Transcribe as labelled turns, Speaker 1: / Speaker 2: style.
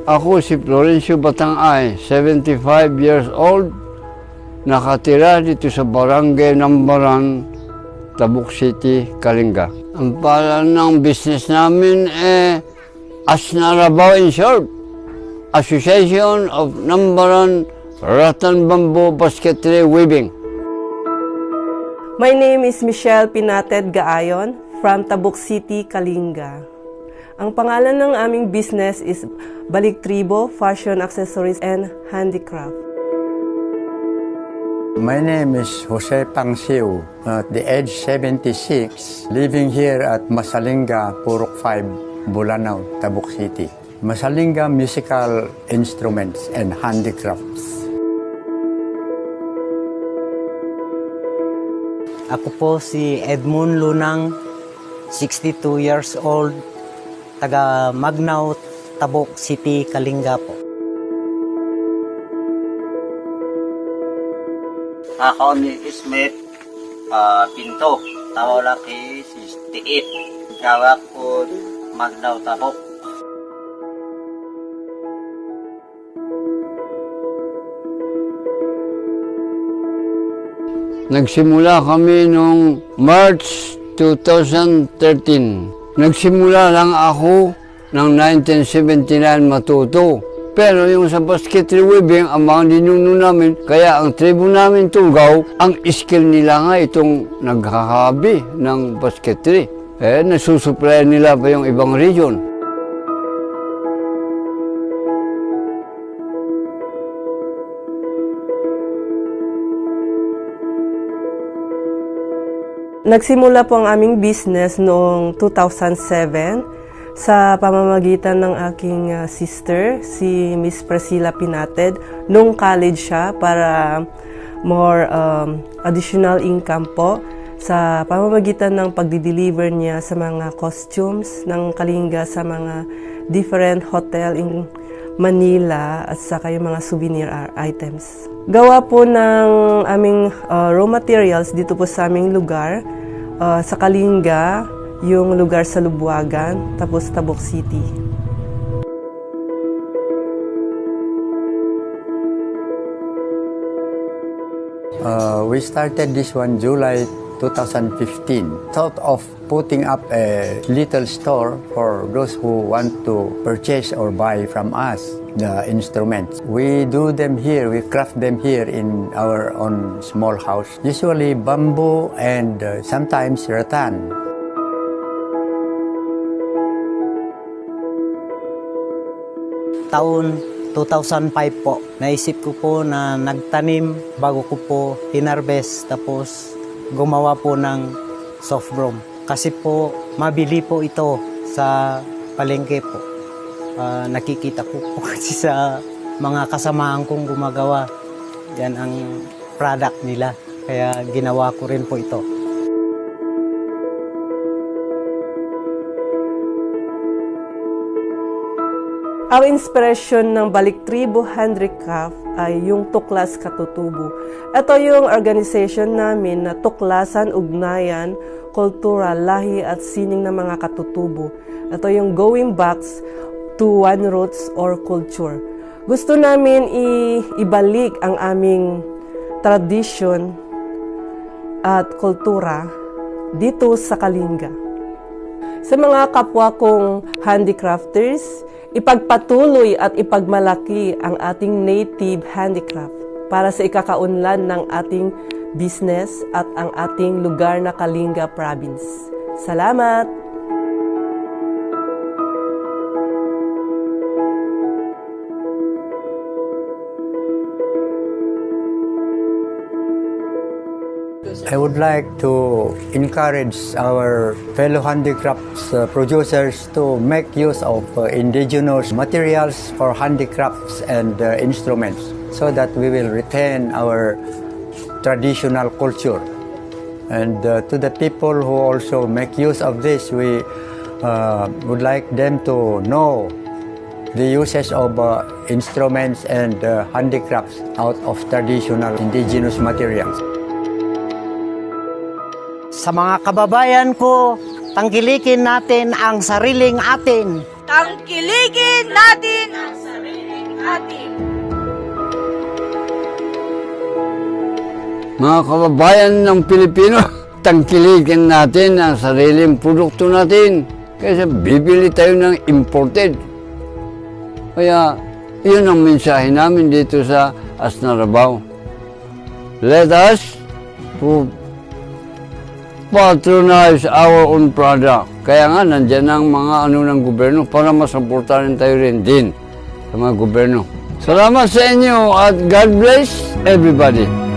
Speaker 1: Ako si Florencio Batangay, 75 years old, nakatira dito sa Barangay Nambaran, Tabuk City, Kalinga. Ang pangalan ng business namin Asnarabao in short, Association of Nambaran Rattan Bamboo Basketry Weaving.
Speaker 2: My name is Michelle Pinated Gaayon from Tabuk City, Kalinga. Ang pangalan ng aming business is Baliktribo Fashion Accessories and Handicraft.
Speaker 3: My name is Jose Pangsiu, at the age 76, living here at Masalinga, Purok 5, Bulanao, Tabuk City. Masalinga Musical Instruments and Handicrafts.
Speaker 4: Ako po si Edmund Lunang, 62 years old, taga Magnaw, Tabuk City, Kalinga po.
Speaker 5: Ako ni Smith Pinto, tawag laki 68, gawak po Magnaw, Tabuk.
Speaker 1: Nagsimula kami noong March 2013. Nagsimula lang ako ng 1979 matuto. Pero yung sa basketry weaving, ang mga ninuno namin, kaya ang tribo namin Tugaw, ang skill nila nga itong naghahabi ng basketry. Nasusupply nila pa yung ibang region.
Speaker 2: Nagsimula po ang aming business noong 2007 sa pamamagitan ng aking sister, si Miss Priscilla Pinated. Nung college siya para more additional income po sa pamamagitan ng pagdi-deliver niya sa mga costumes ng Kalinga sa mga different hotel in Manila at saka yung mga souvenir items. Gawa po ng aming raw materials dito po sa aming lugar, sa Kalinga, yung lugar sa Lubuagan, tapos Tabuk City.
Speaker 3: We started this one July 2015. Thought of putting up a little store for those who want to purchase or buy from us the instruments. We do them here, we craft them here in our own small house. Usually bamboo and sometimes rattan.
Speaker 4: Taon 2005 po, naisip ko po na nagtanim bago ko po hinarvest tapos gumawa po ng soft broom. Kasi po mabili po ito sa palengke po. Nakikita ko po kasi sa mga kasamahan kong gumagawa. Yan ang product nila. Kaya ginawa ko rin po ito.
Speaker 2: Ang inspirasyon ng Baliktribo Handicraft ay yung Tuklas Katutubo. Ito yung organization namin na tuklasan, ugnayan, kultura, lahi at sining ng mga katutubo. Ito yung going back to one roots or culture. Gusto namin ibalik ang aming tradition at kultura dito sa Kalinga. Sa mga kapwa kong handicrafters, ipagpatuloy at ipagmalaki ang ating native handicraft para sa ikakaunlad ng ating business at ang ating lugar na Kalinga Province. Salamat!
Speaker 3: I would like to encourage our fellow handicrafts producers to make use of indigenous materials for handicrafts and instruments so that we will retain our traditional culture. And to the people who also make use of this, we would like them to know the uses of instruments and handicrafts out of traditional indigenous materials.
Speaker 4: Sa mga kababayan ko, tangkilikin natin ang sariling atin.
Speaker 6: Tangkilikin natin ang sarili. atin.
Speaker 1: Mga kababayan ng Pilipino, tangkilikin natin ang sariling produkto natin. Kaysa bibili tayo ng imported. Kaya, yun ang mensahe namin dito sa Asnarabao. Let us patronize our own product. Kaya nga, nandyan ang mga ng gobyerno para masuportahan tayo rin din sa mga gobyerno. Salamat sa inyo at God bless everybody.